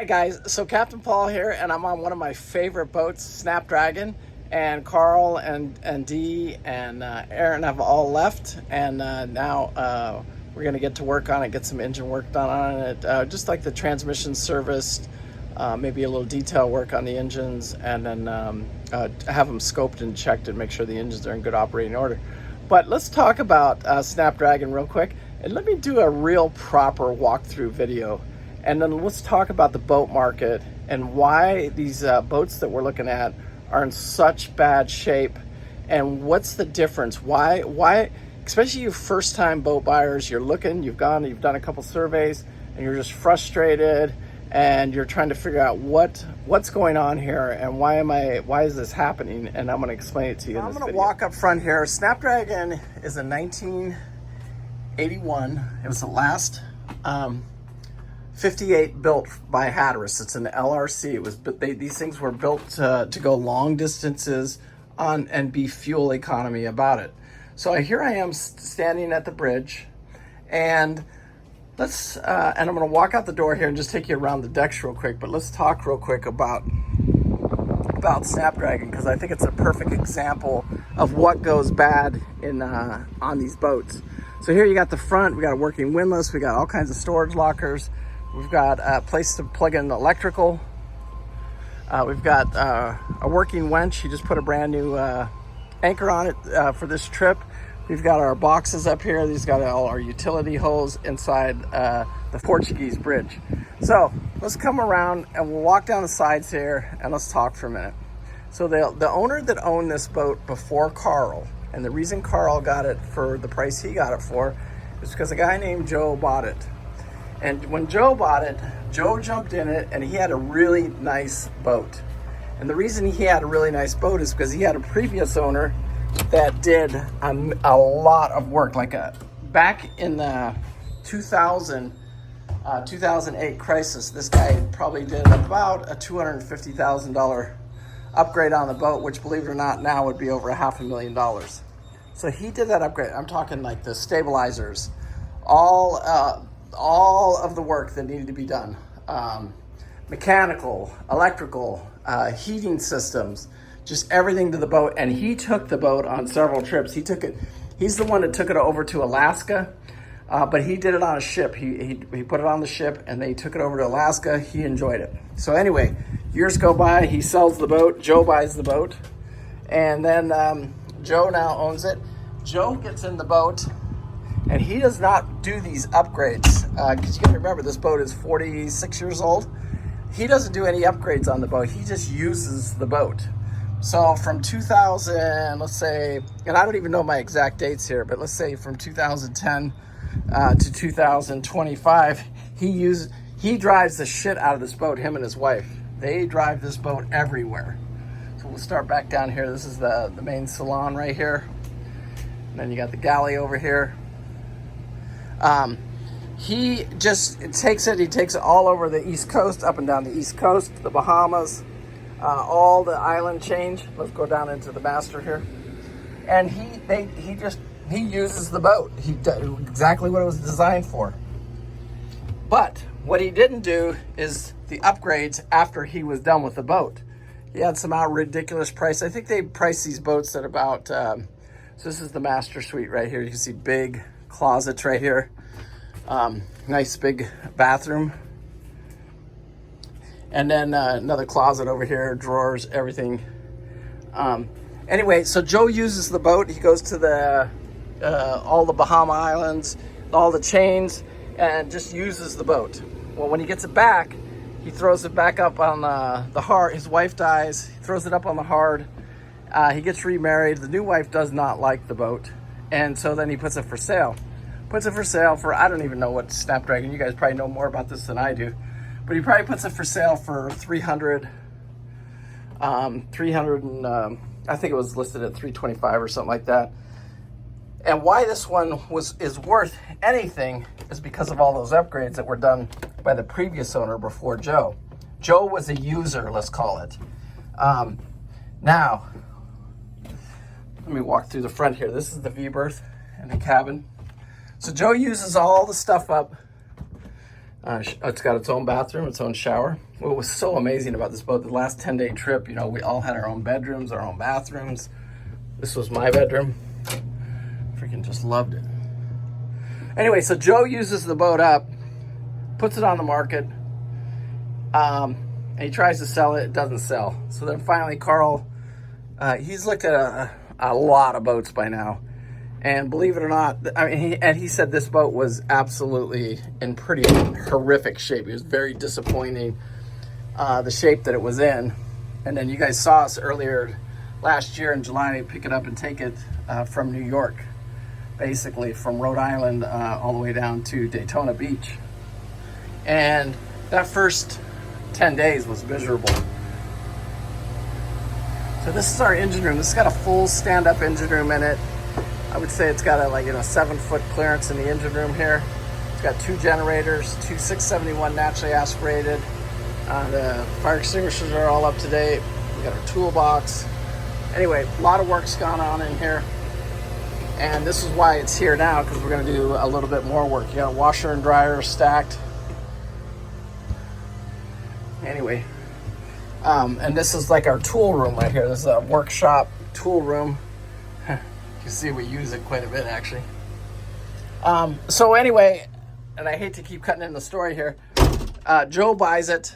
Hi guys, so Captain Paul here, and I'm on one of my favorite boats, Snapdragon, and Carl and Dee and Aaron have all left, and now we're gonna get to work on it, get some engine work done on it, just like the transmission serviced, maybe a little detail work on the engines, and then have them scoped and checked and make sure the engines are in good operating order. But let's talk about Snapdragon real quick, and let me do a real proper walkthrough video. And then let's talk about the boat market and why these boats that we're looking at are in such bad shape, and what's the difference? Why, especially you first-time boat buyers, you've done a couple surveys, and you're just frustrated, and you're trying to figure out what's going on here, and why is this happening? And I'm going to explain it to you in this video. I'm going to walk up front here. Snapdragon is a 1981. It was the last 58 built by Hatteras. It's an LRC. These things were built to go long distances on and be fuel economy about it. So here I am standing at the bridge, and and I'm going to walk out the door here and just take you around the decks real quick. But let's talk real quick about Snapdragon, because I think it's a perfect example of what goes bad on these boats. So here you got the front. We got a working windlass. We got all kinds of storage lockers. We've got a place to plug in the electrical. We've got a working winch. He just put a brand new anchor on it for this trip. We've got our boxes up here. These got all our utility hose inside the Portuguese bridge. So let's come around and we'll walk down the sides here and let's talk for a minute. So the owner that owned this boat before Carl, and the reason Carl got it for the price he got it for is because a guy named Joe bought it. And when Joe bought it, Joe jumped in it, and he had a really nice boat. And the reason he had a really nice boat is because he had a previous owner that did a lot of work. Back in the 2008 crisis, this guy probably did about a $250,000 upgrade on the boat, which, believe it or not, now would be over $500,000. So he did that upgrade. I'm talking like the stabilizers, all of the work that needed to be done, mechanical, electrical, heating systems, just everything to the boat. And he took the boat on several trips. He's the one that took it over to Alaska, but he did it on a ship. He put it on the ship, and they took it over to Alaska. He enjoyed it. So anyway, years go by, he sells the boat, Joe buys the boat, and then Joe now owns it. Joe gets in the boat, and he does not do these upgrades, because you gotta remember, this boat is 46 years old. He doesn't do any upgrades on the boat. He just uses the boat. So from 2000, let's say, and I don't even know my exact dates here, but let's say from 2010 to 2025, he drives the shit out of this boat, him and his wife. They drive this boat everywhere. So we'll start back down here. This is the main salon right here. And then you got the galley over here. He takes it all over the East Coast, up and down the East Coast, the Bahamas, all the island change. Let's go down into the master here. And he uses the boat. He does exactly what it was designed for. But what he didn't do is the upgrades after he was done with the boat. He had some ridiculous price. I think they priced these boats at about, so this is the master suite right here. You can see big closets right here. Nice big bathroom. And then another closet over here, drawers, everything. Anyway, so Joe uses the boat. He goes to all the Bahama Islands, all the chains, and just uses the boat. Well, when he gets it back, he throws it back up on the hard. His wife dies. He throws it up on the hard. He gets remarried. The new wife does not like the boat, and so then he puts it for sale. Puts it for sale for, I don't even know what Snapdragon, you guys probably know more about this than I do, but he probably puts it for sale for 300 and I think it was listed at 325 or something like that. And why this one is worth anything is because of all those upgrades that were done by the previous owner before Joe. Joe was a user, let's call it. Now, let me walk through the front here. This is the V-berth and the cabin. So Joe uses all the stuff up It's got its own bathroom, its own shower. What was so amazing about this boat, the last 10-day trip, you know, we all had our own bedrooms, our own bathrooms. This was my bedroom. Freaking just loved it. Anyway, so Joe uses the boat up, puts it on the market, and he tries to sell it. It doesn't sell. So then finally Carl, he's looked at a lot of boats by now. And believe it or not, I mean, he said this boat was absolutely in pretty horrific shape. It was very disappointing, the shape that it was in. And then you guys saw us earlier last year in July pick it up and take it from New York, basically from Rhode Island all the way down to Daytona Beach. And that first 10 days was miserable. So this is our engine room. This has got a full stand-up engine room in it. I would say it's got a 7-foot clearance in the engine room here. It's got 2 generators, 2 671 naturally aspirated. The fire extinguishers are all up to date. We got our toolbox. Anyway, a lot of work's gone on in here. And this is why it's here now, because we're going to do a little bit more work. You got a washer and dryer stacked. Anyway, and this is like our tool room right here. This is a workshop tool room. You can see we use it quite a bit, actually. So anyway, and I hate to keep cutting in the story here. Joe buys it.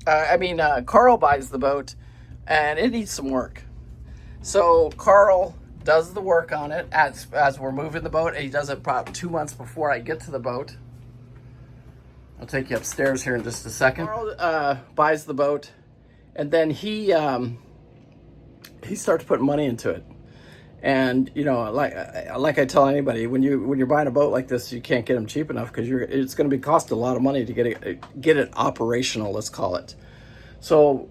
Carl buys the boat, and it needs some work. So Carl does the work on it as we're moving the boat. And he does it about 2 months before I get to the boat. I'll take you upstairs here in just a second. Carl buys the boat, and then he starts putting money into it. And you know, like I tell anybody, when you're buying a boat like this, you can't get them cheap enough, because it's going to be cost a lot of money to get it operational. Let's call it. So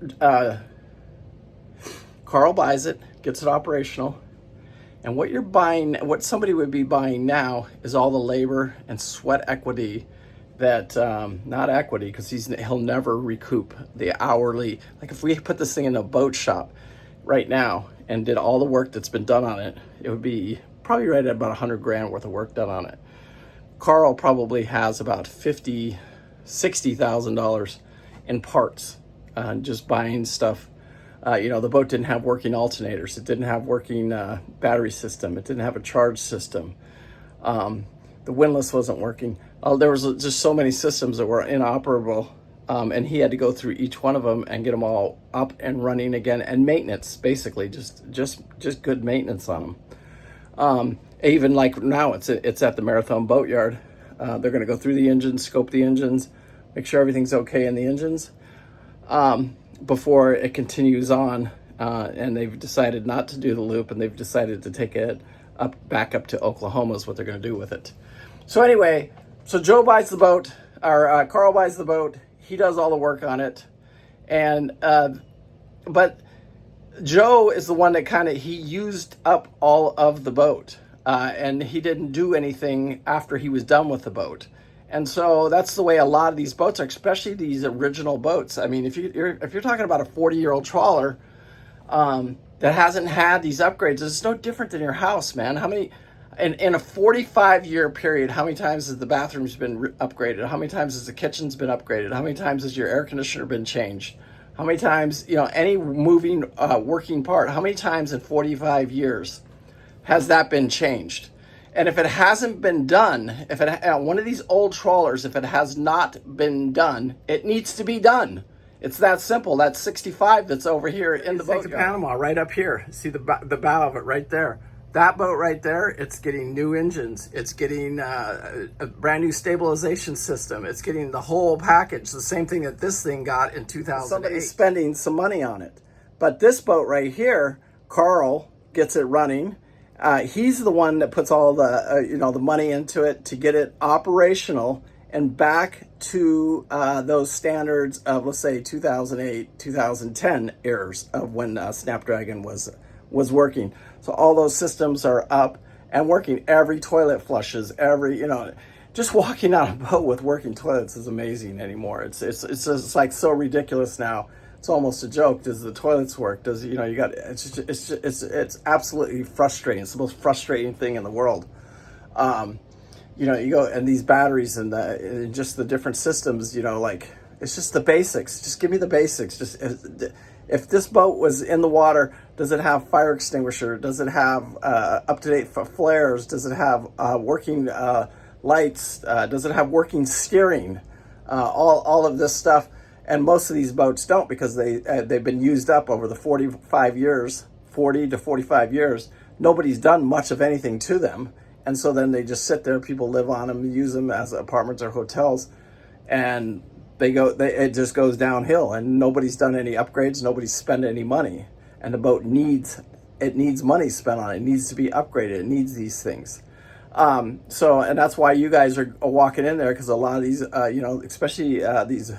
Carl buys it, gets it operational, and what somebody would be buying now is all the labor and sweat equity that not equity, because he'll never recoup the hourly. Like if we put this thing in a boat shop right now and did all the work that's been done on it, it would be probably right at about 100 grand worth of work done on it. Carl probably has about $60,000 in parts, just buying stuff. The boat didn't have working alternators. It didn't have working battery system. It didn't have a charge system. The windlass wasn't working. There was just so many systems that were inoperable. And he had to go through each one of them and get them all up and running again, and maintenance, basically just good maintenance on them. Even like now, it's at the Marathon Boatyard. They're going to go through the engines, scope the engines, make sure everything's okay in the engines before it continues on. And they've decided not to do the loop, and they've decided to take it back up to Oklahoma is what they're going to do with it. So anyway, so Joe buys the boat, or Carl buys the boat. He does all the work on it, and but Joe is the one that he used up all of the boat, and he didn't do anything after he was done with the boat. And so that's the way a lot of these boats are, especially these original boats. I mean, if you're talking about a 40-year-old trawler that hasn't had these upgrades, it's no different than your house, man. How many? In a 45-year period, how many times has the bathrooms been upgraded? How many times has the kitchen's been upgraded? How many times has your air conditioner been changed? How many times, any moving, working part, how many times in 45 years has that been changed? And if it hasn't been done, one of these old trawlers, if it has not been done, it needs to be done. It's that simple. That's 65 that's over here in the boat. Panama, right up here. See the bow of it right there. That boat right there, it's getting new engines. It's getting a brand new stabilization system. It's getting the whole package, the same thing that this thing got in 2008. Somebody's spending some money on it. But this boat right here, Carl gets it running. He's the one that puts all the the money into it to get it operational and back to those standards of, let's say, 2008, 2010 eras of when Snapdragon was working. So all those systems are up and working. Every toilet flushes. Just walking on a boat with working toilets is amazing anymore. It's just like so ridiculous now. It's almost a joke. Does the toilets work? It's absolutely frustrating. It's the most frustrating thing in the world. you know, you go and these batteries and just the different systems, you know, like it's just the basics. Just give me the basics. Just if this boat was in the water, does it have fire extinguisher? Does it have up-to-date flares? Does it have working lights? Does it have working steering? All of this stuff. And most of these boats don't, because they've been used up over the 40 to 45 years. Nobody's done much of anything to them. And so then they just sit there, people live on them, use them as apartments or hotels, and it just goes downhill, and nobody's done any upgrades, nobody's spent any money. And the boat needs money spent on it. It needs to be upgraded. It needs these things. And that's why you guys are walking in there, because a lot of these, you know, especially these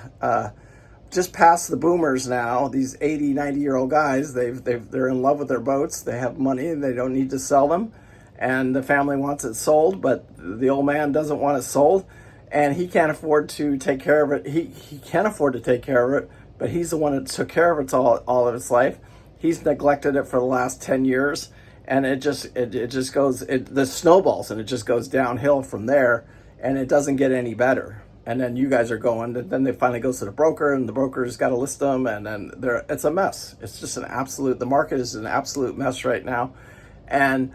just past the boomers now, these 80, 90-year-old guys, they're in love with their boats. They have money and they don't need to sell them. And the family wants it sold, but the old man doesn't want it sold. And he can't afford to take care of it. He can afford to take care of it, but he's the one that took care of it all of its life. He's neglected it for the last 10 years. And it just goes, the snowballs, and it just goes downhill from there, and it doesn't get any better. And then you guys are going, then they finally goes to the broker, and the broker's got to list them, and then it's a mess. It's just the market is an absolute mess right now. And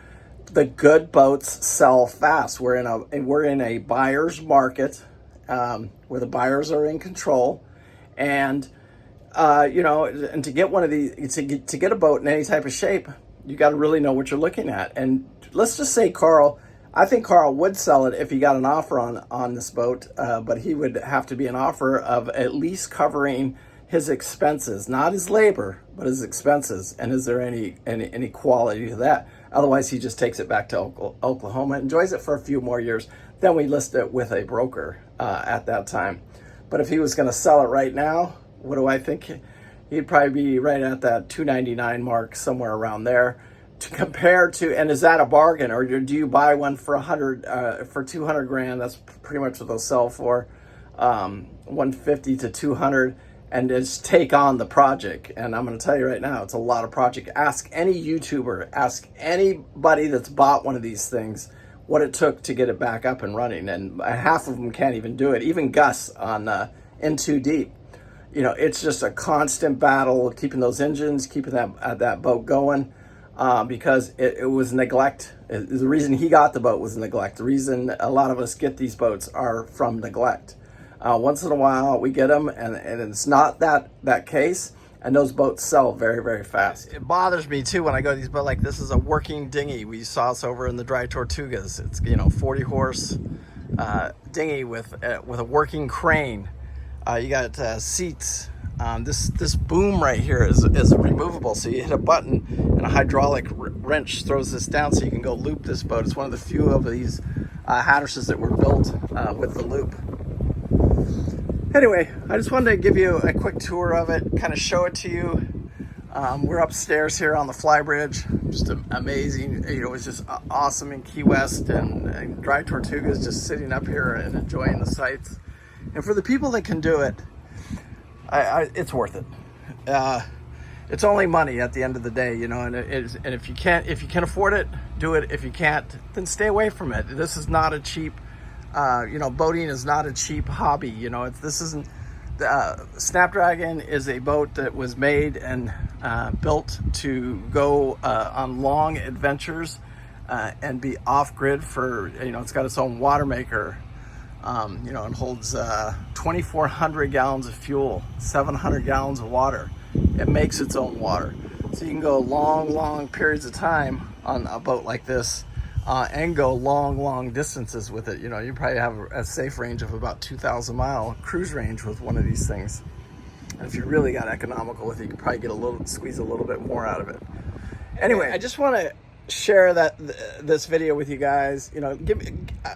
the good boats sell fast. We're in a buyer's market, where the buyers are in control, and you know, and to get one of these, to get a boat in any type of shape, you got to really know what you're looking at. And let's just say I think Carl would sell it if he got an offer on this boat, but he would have to be an offer of at least covering his expenses, not his labor, but his expenses. And is there any quality to that? Otherwise, he just takes it back to Oklahoma, enjoys it for a few more years. Then we list it with a broker at that time. But if he was going to sell it right now, what do I think? He'd probably be right at that $299 mark, somewhere around there. To compare to, and is that a bargain, or do you buy one for for 200 grand? That's pretty much what they'll sell for, 150 to 200, and just take on the project. And I'm going to tell you right now, it's a lot of project. Ask any YouTuber, ask anybody that's bought one of these things what it took to get it back up and running, and half of them can't even do it. Even Gus on In Too Deep. You know, it's just a constant battle keeping those engines, keeping that boat going, because it was neglect. The reason he got the boat was neglect. The reason a lot of us get these boats are from neglect. Once in a while we get them, and it's not that case, and those boats sell very, very fast. It bothers me too when I go to these boats. Like, this is a working dinghy. We saw this over in the Dry Tortugas. It's, you know, 40 horse dinghy with a working crane. You got seats. This boom right here is removable, so you hit a button and a hydraulic wrench throws this down, so you can go loop this boat. It's one of the few of these Hatterses that were built with the loop. Anyway, I just wanted to give you a quick tour of it, kind of show it to you. We're upstairs here on the flybridge. Just amazing. You know, it's just awesome in Key West, and Dry Tortugas, just sitting up here and enjoying the sights. And for the people that can do it, it's worth it. It's only money at the end of the day, you know. And if you can afford it, do it. If you can't, then stay away from it. This is not a cheap, you know, boating is not a cheap hobby. You know, this isn't. Snapdragon is a boat that was made and built to go on long adventures and be off grid for, you know, it's got its own water maker. You know, it holds 2,400 gallons of fuel, 700 gallons of water. It makes its own water. So you can go long periods of time on a boat like this and go long distances with it. You know, you probably have a safe range of about 2,000 mile cruise range with one of these things. And if you really got economical with it, you could probably squeeze a little bit more out of it. Anyway, I just want to share this video with you guys. You know,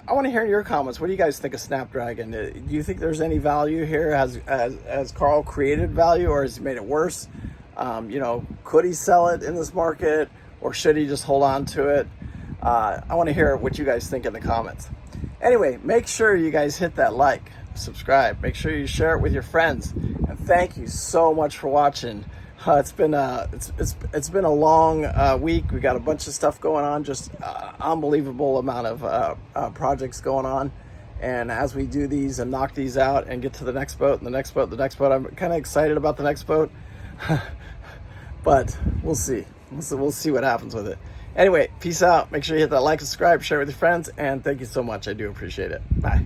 I want to hear your comments. What do you guys think of Snapdragon? Do you think there's any value here? Has Carl created value, or has he made it worse? You know, could he sell it in this market, or should he just hold on to it? I want to hear what you guys think in the comments. Anyway, make sure you guys hit that like, subscribe, make sure you share it with your friends, and thank you so much for watching It's been a long week. We got a bunch of stuff going on, just unbelievable amount of projects going on. And as we do these and knock these out and get to the next boat and the next boat, the next boat, I'm kind of excited about the next boat, but we'll see. We'll see what happens with it. Anyway, peace out. Make sure you hit that like, subscribe, share with your friends, and thank you so much. I do appreciate it. Bye.